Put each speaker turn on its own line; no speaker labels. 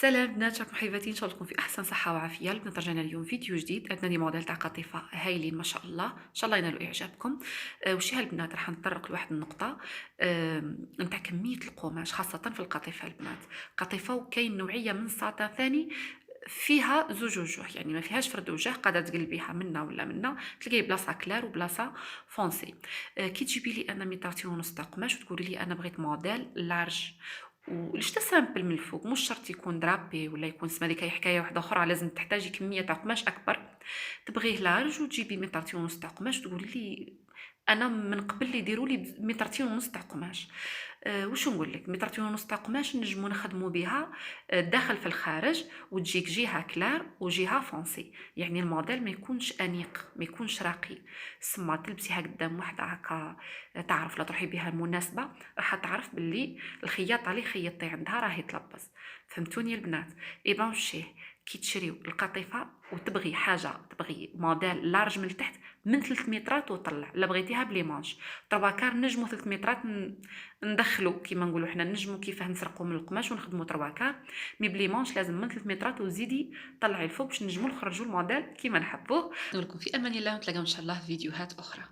سلام بنات، راكم حبيباتي؟ ان شاء الله تكون في احسن صحه وعافيه. البنات رجعنا اليوم فيديو جديد. عندنا لي موديل تاع قطيفه هايلين ما شاء الله، ان شاء الله ينالوا اعجابكم. وشي هالبنات راح نتطرق لواحد النقطه نتاع كميه القماش خاصه في القطيفه البنات. قطيفه وكاين نوعيه من الساطان ثاني فيها زوج وجوه، يعني ما فيهاش فرد وجه، قادره تقلبيها منا ولا منا، تلقاي بلاصه كلار وبلاصه فونسي. كي تجيبي لي انا ميطرتين ونص تاع قماش وتقولي لي انا بغيت موديل لارج ولشتا سامبل من الفوق، مش شرط يكون درابي ولا يكون سما ديك هي حكايه واحده اخرى، لازم تحتاجي كميه تاع قماش اكبر. تبغيه لارج وتجيبي مترتين ونص تاع قماش تقولي لي انا من قبل لي يديروا لي مترتين ونص تاع قماش. واش نقول لك، مترتين ونص تاع قماش نجمو نخدموا بها الداخل في الخارج، وتجيك جهه كلار وجهه فونسي، يعني الموديل ما يكونش انيق ما يكونش راقي. سما تلبسيها قدام وحده هكا تعرف لا تروحي بها المناسبه، راح تعرف باللي الخياطه اللي خيطتي عندها راهي تلبس. فهمتوني البنات؟ اي بان شيه كي تشريو القطيفه وتبغي حاجه، تبغي موديل لارج من تحت من 3 مترات وطلع، لا بغيتيها بلي مانش 3 كار نجمو 3 مترات ندخلو كيما نقولوا حنا نجمو كيفاه نسرقو من القماش ونخدمو 3 كار. مي بلي مانش لازم من 3 مترات وزيدي طلعي الفوق باش نجمو نخرجوا الموديل كيما نحبوه. نقول لكم في امان الله، ونتلاقاو ان شاء الله في فيديوهات اخرى.